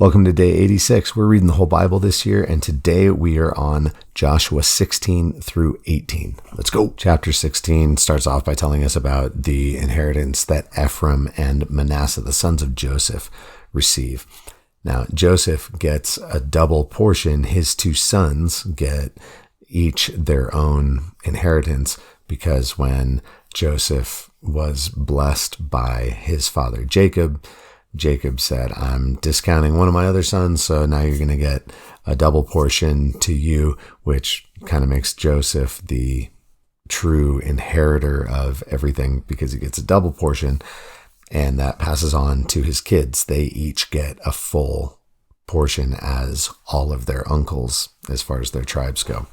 Welcome to day 86. We're reading the whole Bible this year, and today we are on Joshua 16 through 18. Let's go. Chapter 16 starts off by telling us about the inheritance that Ephraim and Manasseh, the sons of Joseph, receive. Now, Joseph gets a double portion. His two sons get each their own inheritance because when Joseph was blessed by his father Jacob said, I'm discounting one of my other sons, so now you're going to get a double portion to you, which kind of makes Joseph the true inheritor of everything because he gets a double portion, and that passes on to his kids. They each get a full portion as all of their uncles as far as their tribes go.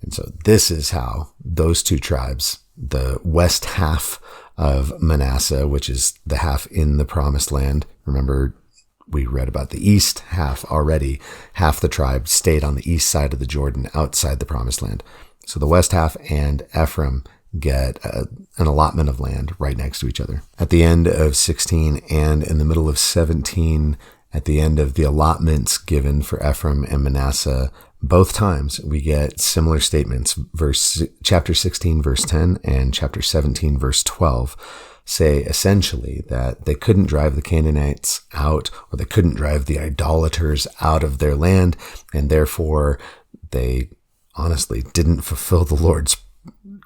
And so this is how those two tribes, the west half of Manasseh, which is the half in the promised land. Remember, we read about the east half already. Half the tribe stayed on the east side of the Jordan outside the promised land. So the west half and Ephraim get an allotment of land right next to each other. At the end of 16 and in the middle of 17, at the end of the allotments given for Ephraim and Manasseh, both times we get similar statements. Chapter 16, verse 10 and chapter 17, verse 12 say essentially that they couldn't drive the Canaanites out, or they couldn't drive the idolaters out of their land, and therefore they honestly didn't fulfill the Lord's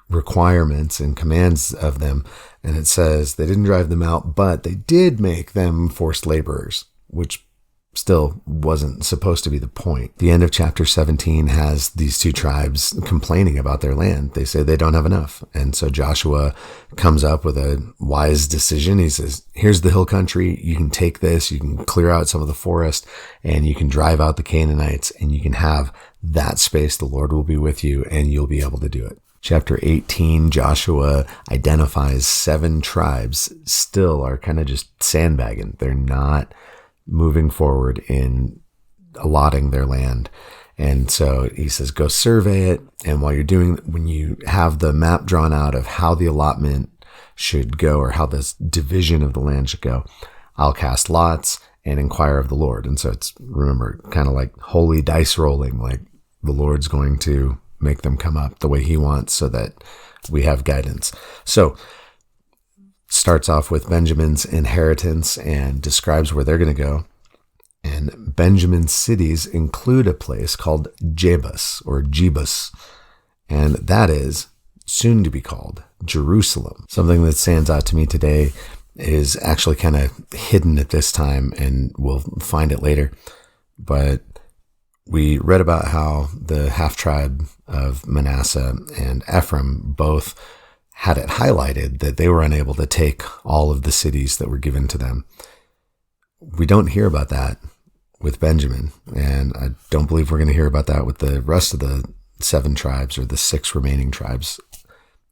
requirements and commands of them. And it says they didn't drive them out, but they did make them forced laborers, which still wasn't supposed to be the point. The end of chapter 17 has these two tribes complaining about their land. They say they don't have enough. And so Joshua comes up with a wise decision. He says, here's the hill country. You can take this. You can clear out some of the forest and you can drive out the Canaanites and you can have that space. The Lord will be with you and you'll be able to do it. Chapter 18, Joshua identifies 7 tribes still are kind of just sandbagging. They're not moving forward in allotting their land. And so he says, go survey it. And while you're when you have the map drawn out of how the allotment should go or how this division of the land should go, I'll cast lots and inquire of the Lord. And so it's, remember, kind of like holy dice rolling, like the Lord's going to make them come up the way he wants so that we have guidance. So starts off with Benjamin's inheritance and describes where they're going to go. And Benjamin's cities include a place called Jebus or Jebus, and that is soon to be called Jerusalem. Something that stands out to me today is actually kind of hidden at this time, and we'll find it later. But we read about how the half tribe of Manasseh and Ephraim both had it highlighted that they were unable to take all of the cities that were given to them. We don't hear about that with Benjamin, and I don't believe we're going to hear about that with the rest of the 7 tribes or the 6 remaining tribes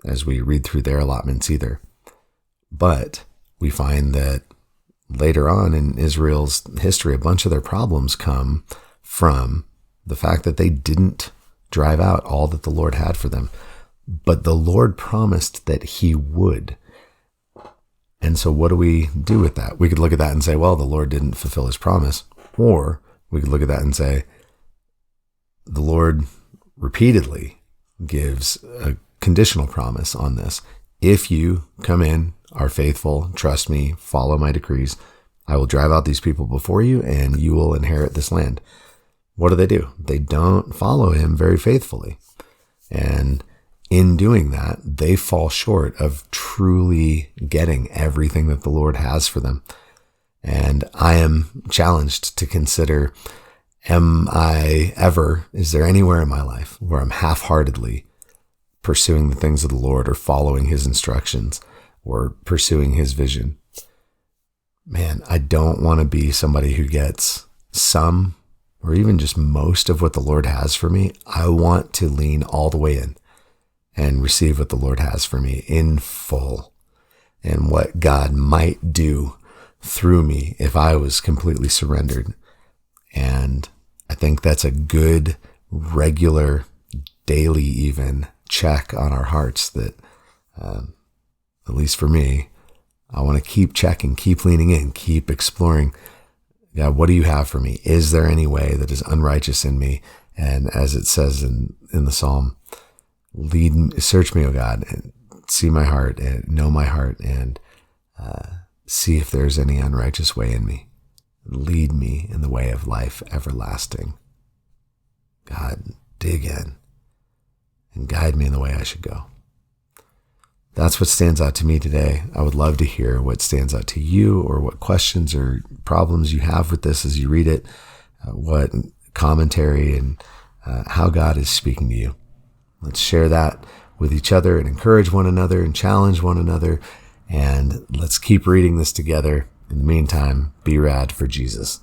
as we read through their allotments either. But we find that later on in Israel's history, a bunch of their problems come from the fact that they didn't drive out all that the Lord had for them. But the Lord promised that he would. And so what do we do with that? We could look at that and say, well, the Lord didn't fulfill his promise. Or we could look at that and say, the Lord repeatedly gives a conditional promise on this. If you come in, are faithful, trust me, follow my decrees, I will drive out these people before you and you will inherit this land. What do? They don't follow him very faithfully. And in doing that, they fall short of truly getting everything that the Lord has for them. And I am challenged to consider, is there anywhere in my life where I'm half-heartedly pursuing the things of the Lord or following his instructions or pursuing his vision? Man, I don't want to be somebody who gets some or even just most of what the Lord has for me. I want to lean all the way in and receive what the Lord has for me in full and what God might do through me if I was completely surrendered. And I think that's a good, regular, daily even check on our hearts that, at least for me, I want to keep checking, keep leaning in, keep exploring God, what do you have for me? Is there any way that is unrighteous in me? And as it says in the Psalm, search me, O God, and see my heart and know my heart, and see if there's any unrighteous way in me. Lead me in the way of life everlasting. God, dig in and guide me in the way I should go. That's what stands out to me today. I would love to hear what stands out to you, or what questions or problems you have with this as you read it, what commentary and how God is speaking to you. Let's share that with each other and encourage one another and challenge one another. And let's keep reading this together. In the meantime, be rad for Jesus.